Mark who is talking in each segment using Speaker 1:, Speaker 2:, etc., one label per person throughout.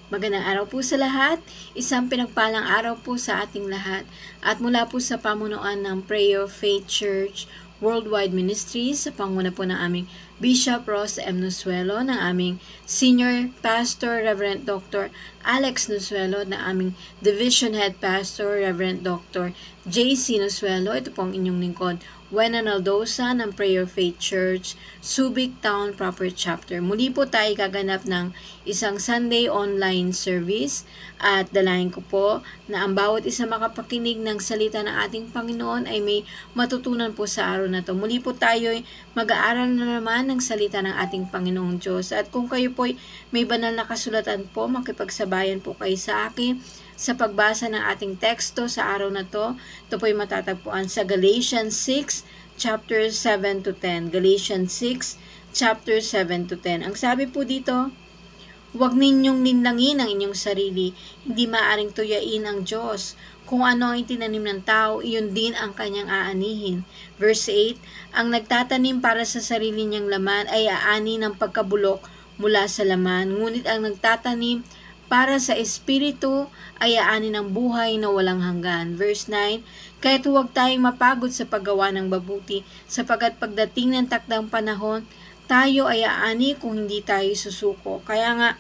Speaker 1: Magandang araw po sa lahat. Isang pinagpalang araw po sa ating lahat. At mula po sa pamunuan ng Prayer of Faith Church Worldwide Ministries, sa panguna po ng aming Bishop Ross M. Nusuelo, ng aming Senior Pastor Reverend Dr. Alex Nusuelo, ng aming Division Head Pastor Reverend Dr. J.C. Nusuelo. Ito po ang inyong lingkod, Wena Naldosa ng Prayer of Faith Church, Subic Town Proper Chapter. Muli po tayo gaganap ng isang Sunday online service at dalayan ko po na ang bawat isa makapakinig ng salita ng ating Panginoon ay may matutunan po sa araw na to. Muli po tayo mag-aaral na naman ng salita ng ating Panginoong Diyos. At kung kayo po may banal na kasulatan po, makipagsabayan po kayo sa akin sa pagbasa ng ating teksto sa araw na to. Ito po ay matatagpuan sa Galatians 6, chapter 7 to 10. Galatians 6, chapter 7 to 10. Ang sabi po dito, huwag ninyong ninlangin ang inyong sarili, hindi maaring tuyain ang Diyos. Kung ano ang itinanim ng tao, iyon din ang kanyang aanihin. Verse 8, ang nagtatanim para sa sarili niyang laman ay aani ng pagkabulok mula sa laman, ngunit ang nagtatanim para sa Espiritu ay aani ng buhay na walang hanggan. Verse 9, kaya't huwag tayong mapagod sa paggawa ng mabuti, sapagkat pagdating ng takdang panahon, tayo ay aani kung hindi tayo susuko. Kaya nga,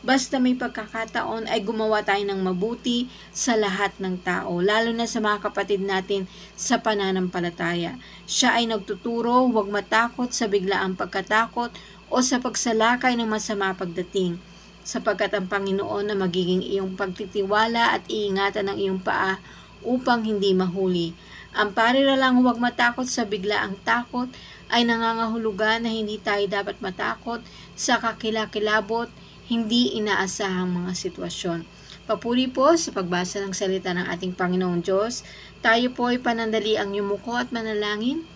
Speaker 1: basta may pagkakataon ay gumawa tayo ng mabuti sa lahat ng tao, lalo na sa mga kapatid natin sa pananampalataya. Siya ay nagtuturo, huwag matakot sa biglaang pagkatakot o sa pagsalakay ng masama pagdating, sapagkat ang Panginoon na magiging iyong pagtitiwala at iingatan ng iyong paa upang hindi mahuli. Ang pariralang huwag matakot sa biglaang takot ay nangangahulugan na hindi tayo dapat matakot sa kakilakilabot, hindi inaasahang mga sitwasyon. Papuri po sa pagbasa ng salita ng ating Panginoong Diyos. Tayo po ay panandali ang yumuko at manalangin.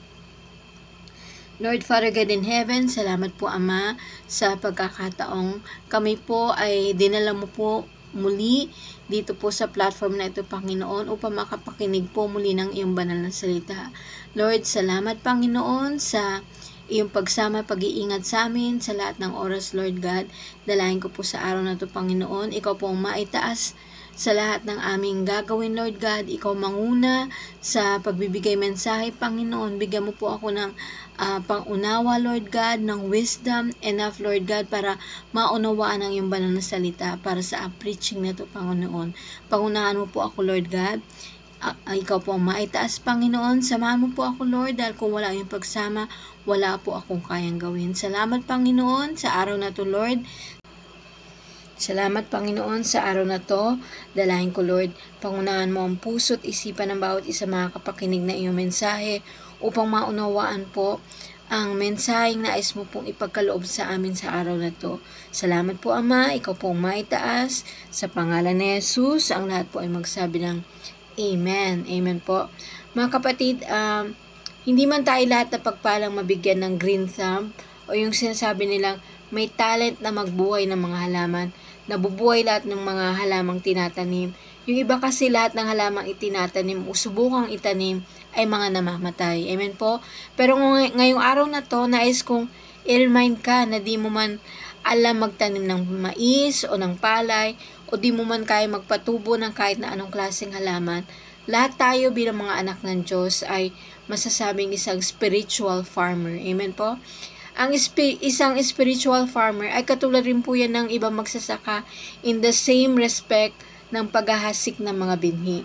Speaker 1: Lord Father God in Heaven, salamat po Ama sa pagkakataong kami po ay dinala mo po muli dito po sa platform na ito, Panginoon, upang makapakinig po muli ng iyong banal na salita. Lord, salamat Panginoon sa iyong pagsama, pag-iingat sa amin sa lahat ng oras, Lord God. Dalayan ko po sa araw na ito, Panginoon. Ikaw po ang maitaas sa lahat ng aming gagawin, Lord God. Ikaw manguna sa pagbibigay mensahe, Panginoon. Bigyan mo po ako ng pangunawa, Lord God, ng wisdom, enough, Lord God, para maunawaan ang iyong banal na salita para sa preaching na ito, Panginoon. Pangunahan mo po ako, Lord God. Ikaw po ang maitaas, Panginoon. Samahan mo po ako, Lord, dahil kung wala yung pagsama, wala po akong kayang gawin. Salamat, Panginoon, sa araw na to, Lord. Salamat, Panginoon, sa araw na to. Dalahin ko, Lord, pangunahan mo ang puso't isipan ng bawat isa makakapakinig na iyong mensahe upang maunawaan po ang mensaheng nais mo pong ipagkaloob sa amin sa araw na to. Salamat po, Ama. Ikaw po ang maitaas. Sa pangalan ni Jesus, ang lahat po ay magsabi ng Amen. Amen po. Mga kapatid, hindi man tayo lahat na pagpalang mabigyan ng green thumb o yung sinasabi nilang may talent na magbuhay ng mga halaman. Nabubuhay lahat ng mga halamang tinatanim. Yung iba kasi lahat ng halamang itinatanim o subukang itanim ay mga namamatay. Amen po? Pero ngayong araw na to, nais kong i-remind ka na di mo man alam magtanim ng mais o ng palay o di mo man kaya magpatubo ng kahit na anong klaseng halaman. Lahat tayo bilang mga anak ng Diyos ay masasabing isang spiritual farmer. Amen po? Ang isang spiritual farmer ay katulad rin po yan ng ibang magsasaka in the same respect ng paghahasik ng mga binhi.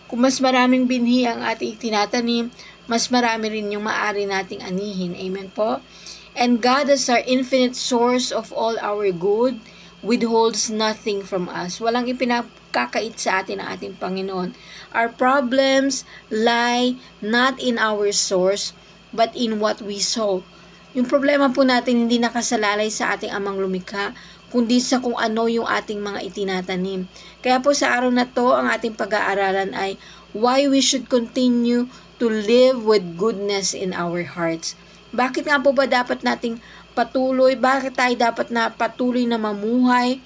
Speaker 1: Kung mas maraming binhi ang ating tinatanim, mas marami rin yung maaari nating anihin. Amen po? And God as our infinite source of all our good withholds nothing from us. Walang ipinakakait sa atin ang ating Panginoon. Our problems lie not in our source, but in what we sow. Yung problema po natin hindi nakasalalay sa ating amang lumikha, kundi sa kung ano yung ating mga itinatanim. Kaya po sa araw na to, ang ating pag-aaralan ay why we should continue to live with goodness in our hearts. Bakit nga po ba dapat nating patuloy, bakit tayo dapat na patuloy na mamuhay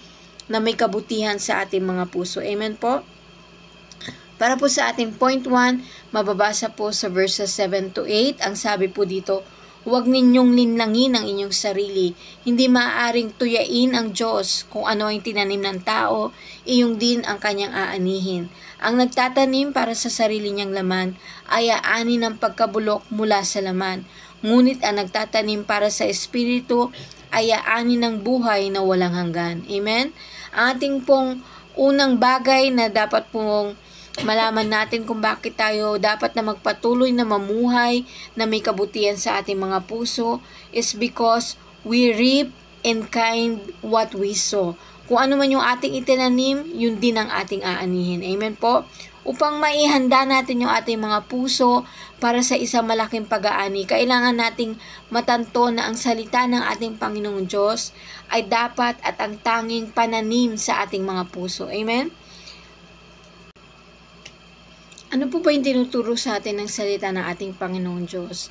Speaker 1: na may kabutihan sa ating mga puso? Amen po? Para po sa ating point 1, mababasa po sa verses 7 to 8, ang sabi po dito, Huwag ninyong linlangin ang inyong sarili. Hindi maaaring tuyain ang Diyos. Kung ano ang tinanim ng tao, iyong din ang kanyang aanihin. Ang nagtatanim para sa sarili niyang laman ay aani ng pagkabulok mula sa laman. Ngunit ang nagtatanim para sa Espiritu ay aani ng buhay na walang hanggan. Amen? Ang ating pong unang bagay na dapat pong malaman natin kung bakit tayo dapat na magpatuloy na mamuhay na may kabutihan sa ating mga puso is because we reap in kind what we sow. Kung ano man yung ating itinanim, yun din ang ating aanihin. Amen po? Upang maihanda natin yung ating mga puso para sa isang malaking pag-aani, kailangan nating matanto na ang salita ng ating Panginoong Diyos ay dapat at ang tanging pananim sa ating mga puso. Amen? Ano po ba yung tinuturo sa atin ng salita ng ating Panginoong Diyos?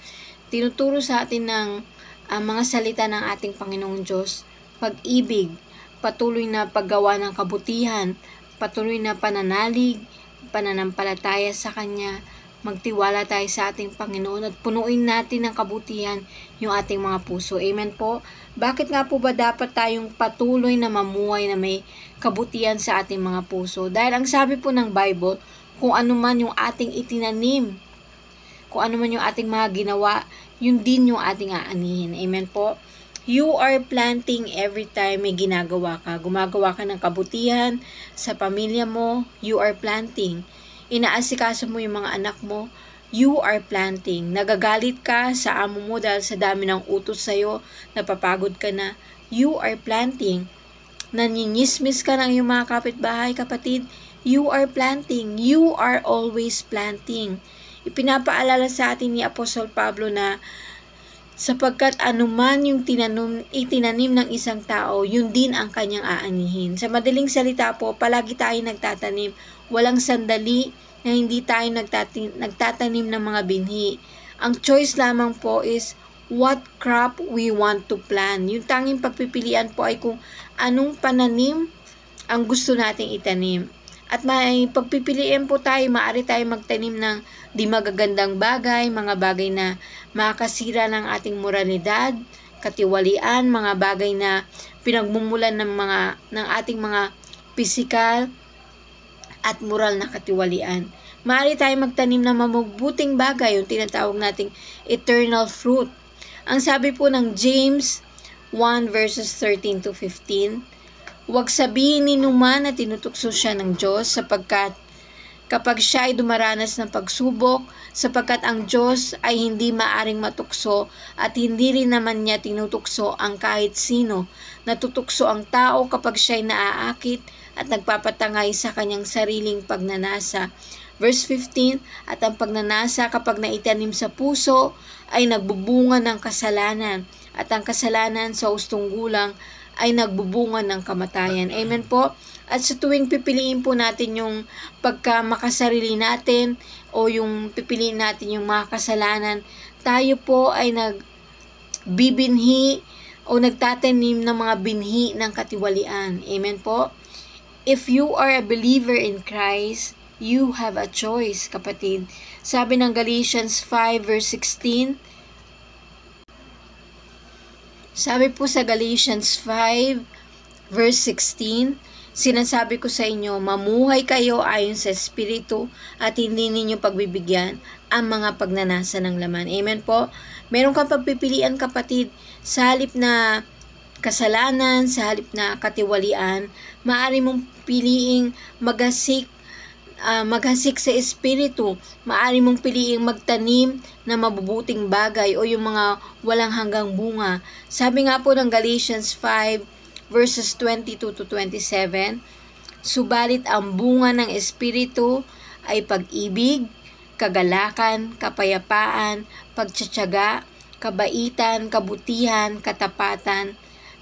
Speaker 1: Tinuturo sa atin ng mga salita ng ating Panginoong Diyos, pag-ibig, patuloy na paggawa ng kabutihan, patuloy na pananalig, pananampalataya sa Kanya, magtiwala tayo sa ating Panginoon at punuin natin ng kabutihan yung ating mga puso. Amen po? Bakit nga po ba dapat tayong patuloy na mamuhay na may kabutihan sa ating mga puso? Dahil ang sabi po ng Bible, kung ano man yung ating itinanim, kung ano man yung ating mga ginawa, yun din yung ating aanihin. Amen po? You are planting every time may ginagawa ka. Gumagawa ka ng kabutihan sa pamilya mo, you are planting. Inaasikaso mo yung mga anak mo, you are planting. Nagagalit ka sa amo mo dahil sa dami ng utos sa'yo, napapagod ka na, you are planting. Nanyinyismis ka ng iyong mga kapitbahay, kapatid, you are planting. You are always planting. Ipinapaalala sa atin ni Apostol Pablo na sapagkat anuman yung itinanim ng isang tao, yun din ang kanyang aanihin. Sa madaling salita po, palagi tayo nagtatanim. Walang sandali na hindi tayo nagtatanim ng mga binhi. Ang choice lamang po is what crop we want to plant. Yung tanging pagpipilian po ay kung anong pananim ang gusto nating itanim. At may pagpipiliin po tayo, maaari tayo magtanim ng di magagandang bagay, mga bagay na makakasira ng ating moralidad, katiwalian, mga bagay na pinagmumulan ng ating mga pisikal at moral na katiwalian. Maaari tayo magtanim ng mabubuting bagay, yung tinatawag nating eternal fruit. Ang sabi po ng James 1 verses 13 to 15, huwag sabihin ni numan na tinutukso siya ng Diyos sapagkat kapag siya ay dumaranas ng pagsubok, sapagkat ang Diyos ay hindi maaring matukso at hindi rin naman niya tinutukso ang kahit sino. Natutukso ang tao kapag siya ay naaakit at nagpapatangay sa kanyang sariling pagnanasa. Verse 15, at ang pagnanasa kapag naitanim sa puso ay nagbubunga ng kasalanan at ang kasalanan sa hustong gulang ay nagbubunga ng kamatayan. Amen po? At sa tuwing pipiliin po natin yung pagkamakasarili natin o yung pipiliin natin yung mga kasalanan, tayo po ay nagbibinhi o nagtatanim ng mga binhi ng katiwalian. Amen po? If you are a believer in Christ, you have a choice, kapatid. Sabi ng Galatians 5 verse 16, sabi po sa Galatians 5 verse 16, sinasabi ko sa inyo, mamuhay kayo ayon sa Espiritu at hindi ninyo pagbibigyan ang mga pagnanasa ng laman. Amen po? Meron kang pagpipilian, kapatid, sa halip na kasalanan, sa halip na katiwalian, maaari mong piliing maghasik sa Espiritu. Maaari mong piliing magtanim na mabubuting bagay o yung mga walang hanggang bunga. Sabi nga po ng Galatians 5 verses 22 to 27, subalit ang bunga ng Espiritu ay pag-ibig, kagalakan, kapayapaan, pagtsatsaga, kabaitan, kabutihan, katapatan,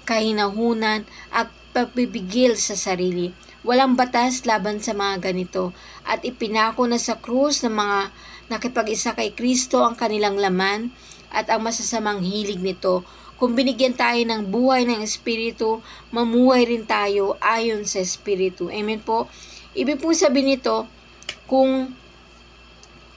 Speaker 1: kahinahunan, at pagpipigil sa sarili. Walang batas laban sa mga ganito at ipinako na sa krus ng mga nakipag-isa kay Kristo ang kanilang laman at ang masasamang hilig nito. Kung binigyan tayo ng buhay ng Espiritu, mamuhay rin tayo ayon sa Espiritu. Amen po? Ibig po sabihin nito, kung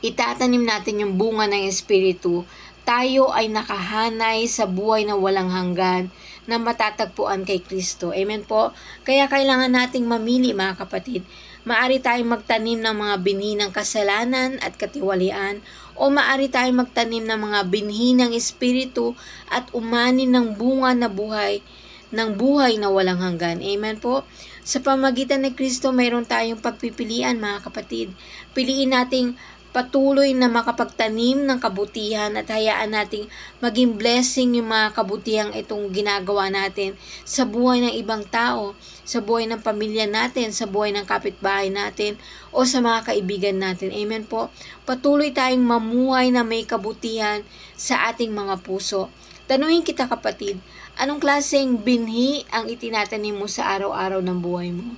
Speaker 1: itatanim natin yung bunga ng Espiritu, tayo ay nakahanay sa buhay na walang hanggan na matatagpuan kay Kristo. Amen po? Kaya kailangan nating mamili, mga kapatid. Maari tayong magtanim ng mga binhi ng kasalanan at katiwalian, o maari tayong magtanim ng mga binhi ng Espiritu at umanin ng bunga na buhay, ng buhay na walang hanggan. Amen po? Sa pamagitan ni Kristo, mayroon tayong pagpipilian, mga kapatid. Piliin nating patuloy na makapagtanim ng kabutihan at hayaan nating maging blessing yung mga kabutihang itong ginagawa natin sa buhay ng ibang tao, sa buhay ng pamilya natin, sa buhay ng kapitbahay natin, o sa mga kaibigan natin. Amen po? Patuloy tayong mamuhay na may kabutihan sa ating mga puso. Tanungin kita, kapatid, anong klaseng binhi ang itinatanim mo sa araw-araw ng buhay mo?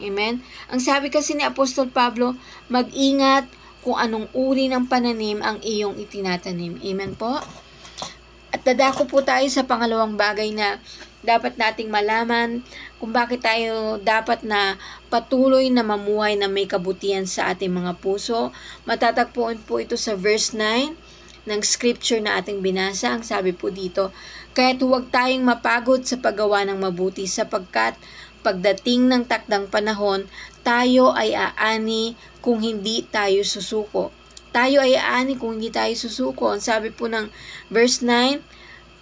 Speaker 1: Amen? Ang sabi kasi ni Apostol Pablo, mag-ingat kung anong uri ng pananim ang iyong itinatanim. Amen po? At dadako po tayo sa pangalawang bagay na dapat nating malaman kung bakit tayo dapat na patuloy na mamuhay na may kabutihan sa ating mga puso. Matatagpuan po ito sa verse 9 ng scripture na ating binasa. Ang sabi po dito, kaya't huwag tayong mapagod sa paggawa ng mabuti sapagkat pagdating ng takdang panahon, tayo ay aani kung hindi tayo susuko. Tayo ay aani kung hindi tayo susuko. Ang sabi po ng verse 9,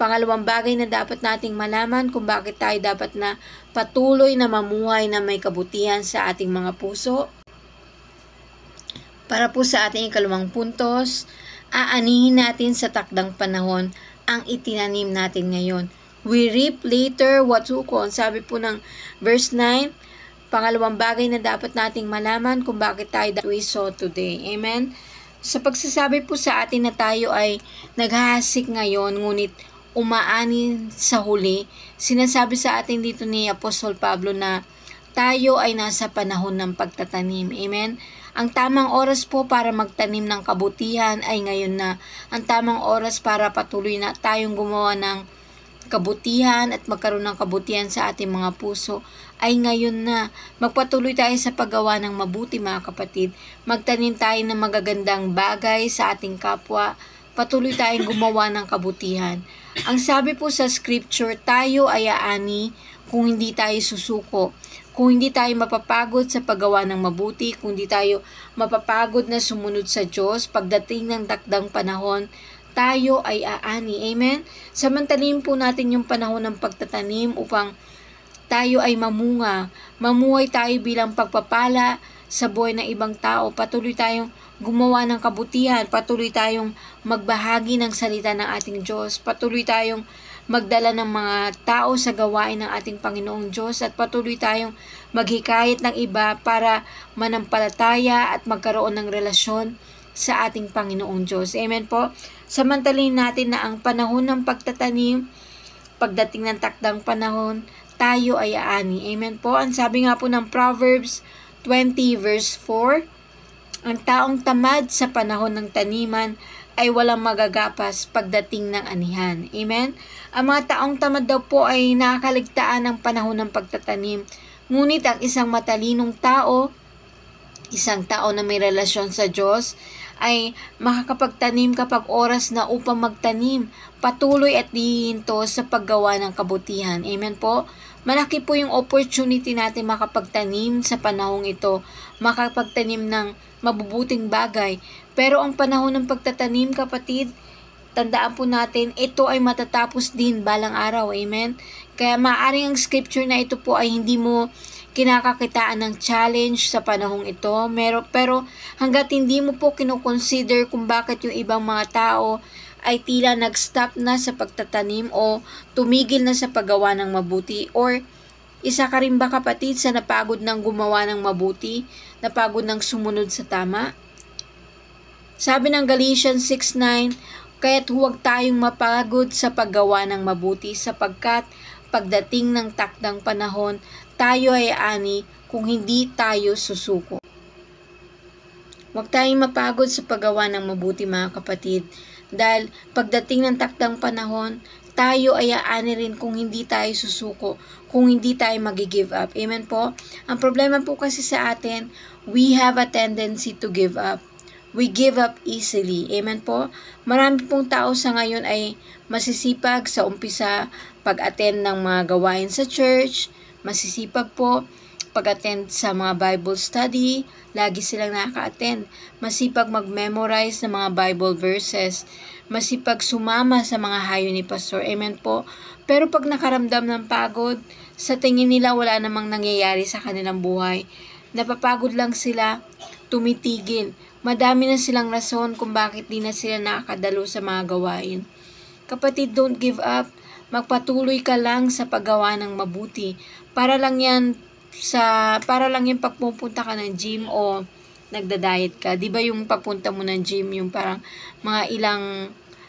Speaker 1: pangalawang bagay na dapat nating malaman kung bakit tayo dapat na patuloy na mamuhay na may kabutihan sa ating mga puso. Para po sa ating ikalawang puntos, aanihin natin sa takdang panahon ang itinanim natin ngayon. We reap later what to call. Sabi po ng verse 9, pangalawang bagay na dapat nating malaman kung bakit tayo we saw today. Amen? Sa pagsasabi po sa atin na tayo ay naghahasik ngayon, ngunit umaani sa huli, sinasabi sa atin dito ni Apostol Pablo na tayo ay nasa panahon ng pagtatanim. Amen? Ang tamang oras po para magtanim ng kabutihan ay ngayon na. Ang tamang oras para patuloy na tayong gumawa ng kabutihan at magkaroon ng kabutihan sa ating mga puso ay ngayon na. Magpatuloy tayo sa paggawa ng mabuti, mga kapatid. Magtanim tayo ng magagandang bagay sa ating kapwa. Patuloy tayong gumawa ng kabutihan. Ang sabi po sa scripture, tayo ay aani kung hindi tayo susuko. Kung hindi tayo mapapagod sa paggawa ng mabuti, kung hindi tayo mapapagod na sumunod sa Diyos, pagdating ng takdang panahon, tayo ay aani. Amen? Samantalin po natin yung panahon ng pagtatanim upang tayo ay mamunga. Mamuhay tayo bilang pagpapala sa buhay ng ibang tao. Patuloy tayong gumawa ng kabutihan. Patuloy tayong magbahagi ng salita ng ating Diyos. Patuloy tayong magdala ng mga tao sa gawain ng ating Panginoong Diyos. At patuloy tayong maghikayat ng iba para manampalataya at magkaroon ng relasyon sa ating Panginoong Diyos. Amen po? Samantalin natin na ang panahon ng pagtatanim, pagdating ng takdang panahon, tayo ay aani. Amen po? Ang sabi nga po ng Proverbs 20 verse 4, ang taong tamad sa panahon ng taniman ay walang magagapas pagdating ng anihan. Amen? Ang mga taong tamad daw po ay nakakaligtaan ng panahon ng pagtatanim. Ngunit ang isang matalinong tao, isang tao na may relasyon sa Diyos, ay makakapagtanim kapag oras na upang magtanim. Patuloy at hihinto sa paggawa ng kabutihan. Amen po? Malaki po yung opportunity natin makapagtanim sa panahong ito. Makapagtanim ng mabubuting bagay. Pero ang panahon ng pagtatanim, kapatid, tandaan po natin, ito ay matatapos din balang araw. Amen? Kaya maaaring ang scripture na ito po ay hindi mo kinakakitaan ng challenge sa panahong ito. Pero hanggat hindi mo po kinoconsider kung bakit yung ibang mga tao ay tila nag-stop na sa pagtatanim o tumigil na sa paggawa ng mabuti, or isa ka rin ba, kapatid, sa napagod ng gumawa ng mabuti, napagod ng sumunod sa tama? Sabi ng Galatians 6:9, kaya't huwag tayong mapagod sa paggawa ng mabuti sapagkat pagdating ng takdang panahon, tayo ay ani kung hindi tayo susuko. Huwag tayong mapagod sa paggawa ng mabuti, mga kapatid, dahil pagdating ng takdang panahon, tayo ay aani rin kung hindi tayo susuko, kung hindi tayo mag-give up. Amen po? Ang problema po kasi sa atin, we have a tendency to give up. we give up easily. Amen po? Marami pong tao sa ngayon ay masisipag sa umpisa pag-attend ng mga gawain sa church, masisipag po pag-attend sa mga Bible study, lagi silang nakaka-attend. Masipag mag-memorize ng mga Bible verses, masipag sumama sa mga hayo ni Pastor. Amen po? Pero pag nakaramdam ng pagod, sa tingin nila wala namang nangyayari sa kanilang buhay. Napapagod lang sila, tumitigil. Madami na silang rason kung bakit di na sila nakakadalo sa mga gawain. Kapatid, don't give up. Magpatuloy ka lang sa paggawa ng mabuti. Para lang yan pagpupunta ka ng gym o nagda-diet ka. Di ba yung pagpunta mo ng gym, yung parang mga ilang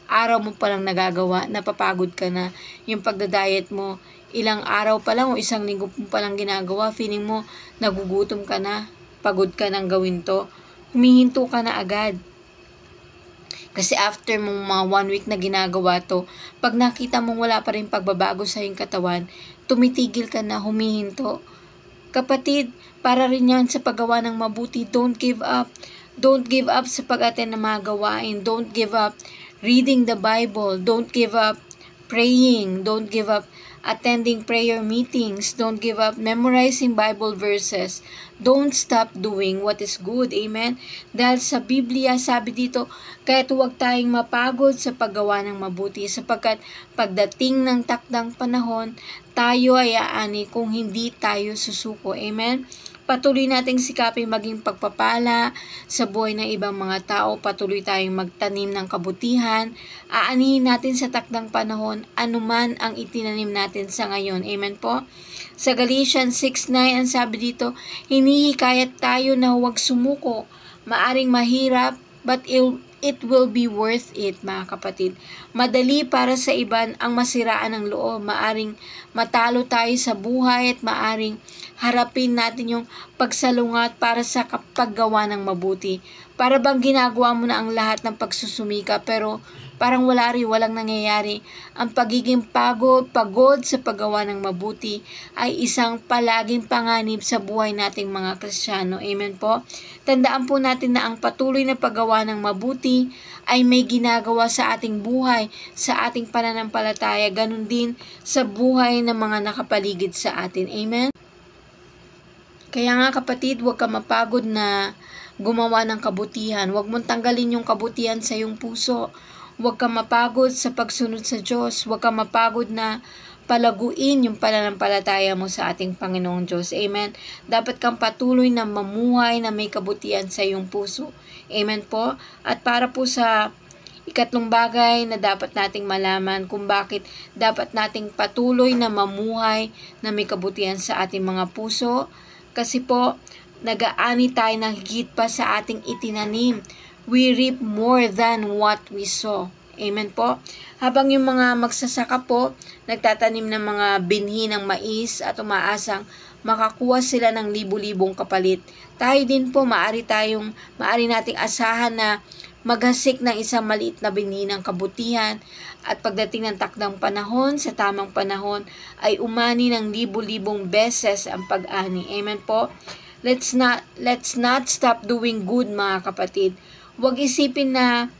Speaker 1: araw mo palang nagagawa, napapagod ka na. Yung pagda-diet mo, ilang araw pa lang o isang linggo mo palang ginagawa, feeling mo nagugutom ka na, pagod ka nang gawin to, humihinto ka na agad. Kasi after mong mga 1 week na ginagawa to, pag nakita mong wala pa rin pagbabago sa iyong katawan, tumitigil ka na, humihinto. Kapatid, para rin yan sa paggawa ng mabuti, don't give up. Don't give up sa pag-attend ng mga gawain. Don't give up reading the Bible. Don't give up praying. Don't give up attending prayer meetings. Don't give up memorizing Bible verses. Don't stop doing what is good. Amen? Dahil sa Biblia, sabi dito, kahit huwag tayong mapagod sa paggawa ng mabuti sapagkat pagdating ng takdang panahon, tayo ay aani kung hindi tayo susuko. Amen? Patuloy nating sikapin maging pagpapala sa buhay ng ibang mga tao. Patuloy tayong magtanim ng kabutihan. Aanihin natin sa takdang panahon anuman ang itinanim natin sa ngayon. Amen po? Sa Galatians 6:9, ang sabi dito, hinihikayat tayo na huwag sumuko. Maaring mahirap, but it will be worth it, mga kapatid. Madali para sa iban ang masiraan ng loob. Maaring matalo tayo sa buhay at maaring harapin natin yung pagsalungat para sa paggawa ng mabuti. Para bang ginagawa mo na ang lahat ng pagsusumika pero parang walang nangyayari. Ang pagiging pagod sa paggawa ng mabuti ay isang palaging panganib sa buhay nating mga Kristiyano. Amen po? Tandaan po natin na ang patuloy na paggawa ng mabuti ay may ginagawa sa ating buhay, sa ating pananampalataya, ganun din sa buhay ng mga nakapaligid sa atin. Amen? Kaya nga kapatid, huwag ka mapagod na gumawa ng kabutihan. Huwag mong tanggalin yung kabutihan sa iyong puso. Huwag ka mapagod sa pagsunod sa Diyos. Huwag ka mapagod na palaguin yung pananampalataya mo sa ating Panginoong Diyos. Amen. Dapat kang patuloy na mamuhay na may kabutihan sa iyong puso. Amen po. At para po sa ikatlong bagay na dapat nating malaman kung bakit dapat nating patuloy na mamuhay na may kabutihan sa ating mga puso. Kasi po, nag-aani tayo ng higit pa sa ating itinanim. We reap more than what we sow. Amen po. Habang yung mga magsasaka po, nagtatanim ng mga binhi ng mais at umaasang makakuha sila ng libu-libong kapalit. Tayo din po, maari nating asahan na maghasik ng isang maliit na binhi ng kabutihan at pagdating ng takdang panahon, sa tamang panahon, ay umani ng libu-libong beses ang pag-ani. Amen po. Let's not stop doing good, mga kapatid. Huwag isipin na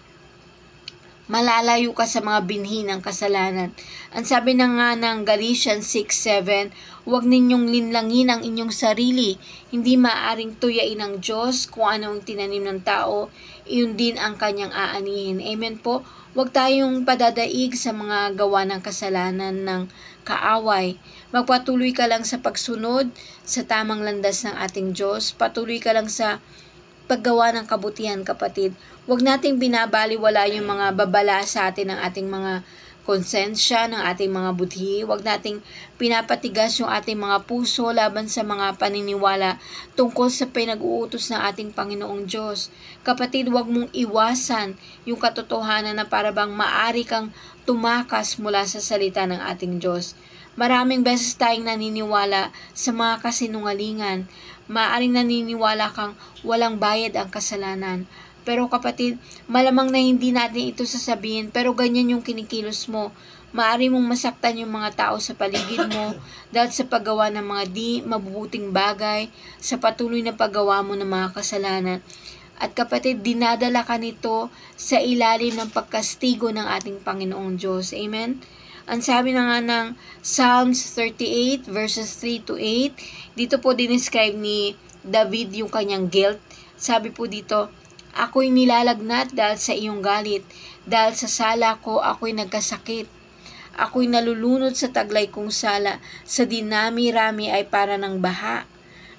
Speaker 1: malalayo ka sa mga binhi ng kasalanan. Ang sabi na nga ng Galatians 6:7, huwag ninyong linlangin ang inyong sarili. Hindi maaring tuyain ng Diyos kung ano ang tinanim ng tao, iyon din ang kanyang aanihin. Amen po. Huwag tayong padadaig sa mga gawa ng kasalanan ng kaaway. Magpatuloy ka lang sa pagsunod sa tamang landas ng ating Diyos. Patuloy ka lang sa paggawa ng kabutihan, kapatid. Huwag nating binabaliwala yung mga babala sa atin ng ating mga konsensya, ng ating mga budhi. Huwag nating pinapatigas yung ating mga puso laban sa mga paniniwala tungkol sa pinag-uutos ng ating Panginoong Diyos. Kapatid, huwag mong iwasan yung katotohanan na para bang maari kang tumakas mula sa salita ng ating Diyos. Maraming beses tayong naniniwala sa mga kasinungalingan. Maaring naniniwala kang walang bayad ang kasalanan. Pero kapatid, malamang na hindi natin ito sasabihin, pero ganyan yung kinikilos mo. Maari mong masaktan yung mga tao sa paligid mo dahil sa paggawa ng mga di mabubuting bagay, sa patuloy na paggawa mo ng mga kasalanan. At kapatid, dinadala ka nito sa ilalim ng pagkastigo ng ating Panginoong Diyos. Amen? Ang sabi na nga ng Psalms 38 verses 3 to 8, dito po dinescribe ni David yung kanyang guilt. Sabi po dito, ako'y nilalagnat dahil sa iyong galit, dahil sa sala ko ako'y nagkasakit. Ako'y nalulunod sa taglay kong sala, sa dinami-rami ay para ng baha.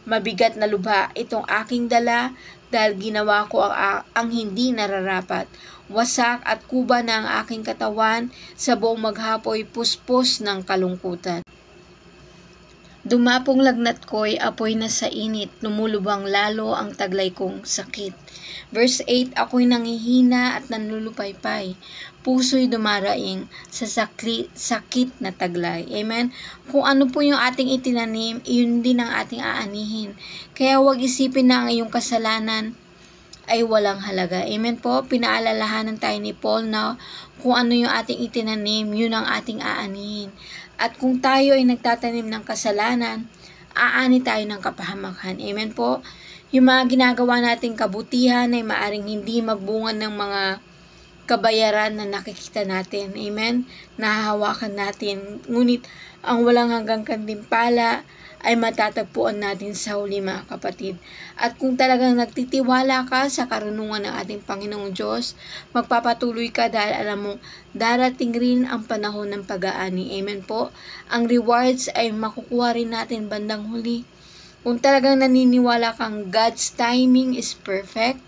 Speaker 1: Mabigat na lubha itong aking dala, dahil ginawa ko ang hindi nararapat. Wasak at kuba na ang aking katawan, sa buong maghapoy puspos ng kalungkutan. Dumapong lagnat ko'y apoy na sa init, lumulubang lalo ang taglay kong sakit. Verse 8, ako'y nangihina at nanlulupaypay, puso'y dumaraing sa sakit na taglay. Amen? Kung ano po yung ating itinanim, iyon din ang ating aanihin. Kaya huwag isipin na ang iyong kasalanan ay walang halaga. Amen po? Pinaalalahanan tayo ni Paul na kung ano yung ating itinanim, yun ang ating aanihin. At kung tayo ay nagtatanim ng kasalanan, aani tayo ng kapahamakan. Amen po? Yung mga ginagawa nating kabutihan ay maaring hindi magbunga ng mga kabayaran na nakikita natin. Amen? Nahahawakan natin. Ngunit ang walang hanggang kantimpala ay matatagpuan natin sa huli, mga kapatid. At kung talagang nagtitiwala ka sa karunungan ng ating Panginoong Diyos, magpapatuloy ka dahil alam mo, darating rin ang panahon ng pag-aani. Amen po? Ang rewards ay makukuha rin natin bandang huli. Kung talagang naniniwala kang God's timing is perfect,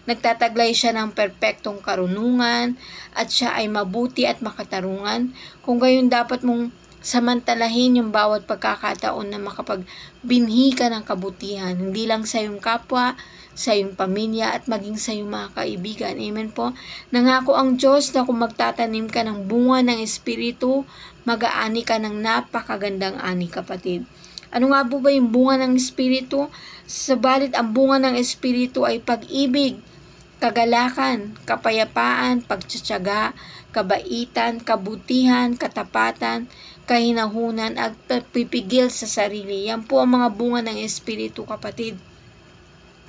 Speaker 1: nagtataglay siya ng perpektong karunungan, at siya ay mabuti at makatarungan, kung gayon dapat mong samantalahin yung bawat pagkakataon na makapagbinhi ka ng kabutihan, hindi lang sa iyong kapwa, sa iyong pamilya, at maging sa iyong mga kaibigan. Amen po? Nangako ang Diyos na kung magtatanim ka ng bunga ng Espiritu, mag-aani ka ng napakagandang ani, kapatid. Ano nga po ba yung bunga ng Espiritu? Sabalit ang bunga ng Espiritu ay pag-ibig, kagalakan, kapayapaan, pagtsatsaga, kabaitan, kabutihan, katapatan, kahinahunan, at pagpipigil sa sarili. Yan po ang mga bunga ng Espiritu, kapatid.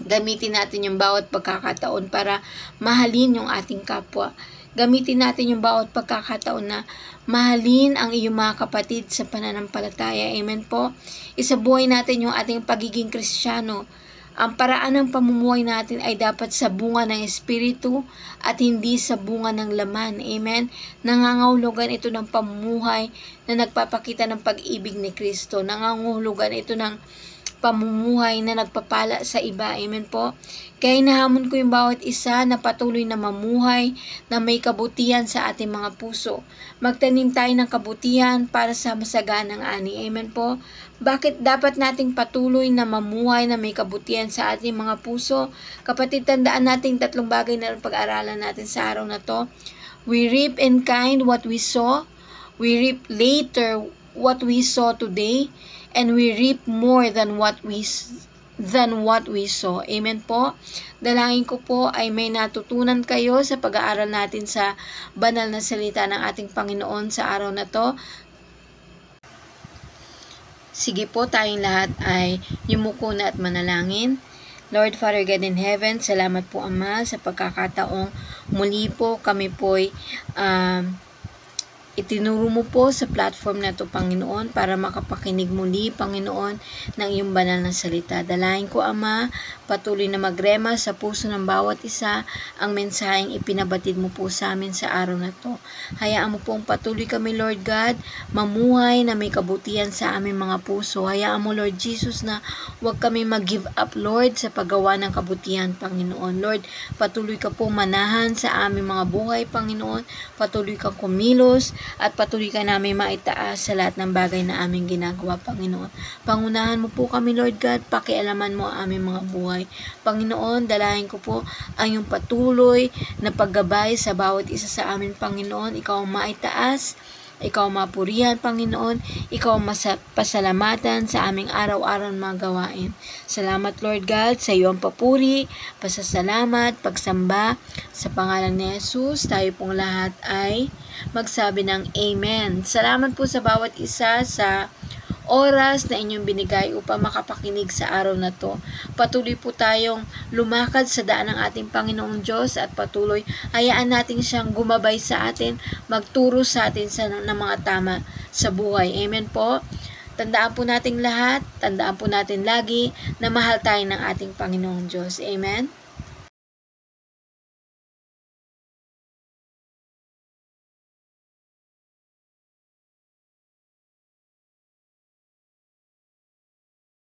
Speaker 1: Gamitin natin yung bawat pagkakataon para mahalin yung ating kapwa. Gamitin natin yung bawat pagkakataon na mahalin ang iyong mga kapatid sa pananampalataya. Amen po? Isabuhay natin yung ating pagiging Kristiyano. Ang paraan ng pamumuhay natin ay dapat sa bunga ng Espiritu at hindi sa bunga ng laman. Amen? Nangangahulugan ito ng pamumuhay na nagpapakita ng pag-ibig ni Kristo. Nangangahulugan ito ng pamumuhay na nagpapala sa iba. Amen po? Kaya hinahamon ko yung bawat isa na patuloy na mamuhay na may kabutihan sa ating mga puso. Magtanim tayo ng kabutihan para sa masaganang ani. Amen po? Bakit dapat nating patuloy na mamuhay na may kabutihan sa ating mga puso? Kapatid, tandaan natin tatlong bagay na pag-aralan natin sa araw na to. We reap in kind what we sow. We reap later what we sow today. And we reap more than what we saw. Amen po? Dalangin ko po ay may natutunan kayo sa pag-aaral natin sa banal na salita ng ating Panginoon sa araw na to. Sige po, tayong lahat ay yumuko na at manalangin. Lord, Father God in heaven, salamat po Ama sa pagkakataong muli po kami po'y itinuro mo po sa platform na ito, Panginoon, para makapakinig muli, Panginoon, ng iyong banal na salita. Dalahin ko, Ama, patuloy na magrema sa puso ng bawat isa ang mensaheng ipinabatid mo po sa amin sa araw na ito. Hayaan mo pong patuloy kami, Lord God, mamuhay na may kabutihan sa aming mga puso. Hayaan mo, Lord Jesus, na huwag kami mag-give up, Lord, sa paggawa ng kabutihan, Panginoon. Lord, patuloy ka po manahan sa aming mga buhay, Panginoon. Patuloy kang kumilos, at patuloy ka namin maitaas sa lahat ng bagay na aming ginagawa, Panginoon. Pangunahan mo po kami, Lord God, pakialaman mo ang aming mga buhay. Panginoon, dalahin ko po ang iyong patuloy na paggabay sa bawat isa sa amin, Panginoon. Ikaw ang maitaas, ikaw ang mapurihan, Panginoon. Ikaw ang pasalamatan sa aming araw-araw na mga gawain. Salamat, Lord God, sa iyo ang papuri, pasasalamat, pagsamba. Sa pangalan ni Jesus, tayo pong lahat ay magsabi ng Amen. Salamat po sa bawat isa sa oras na inyong binigay upang makapakinig sa araw na to. Patuloy po tayong lumakad sa daan ng ating Panginoong Diyos at patuloy hayaan natin siyang gumabay sa atin, magturo sa atin ng mga tama sa buhay. Amen po. Tandaan po nating lahat, tandaan po natin lagi na mahal tayo ng ating Panginoong Diyos. Amen.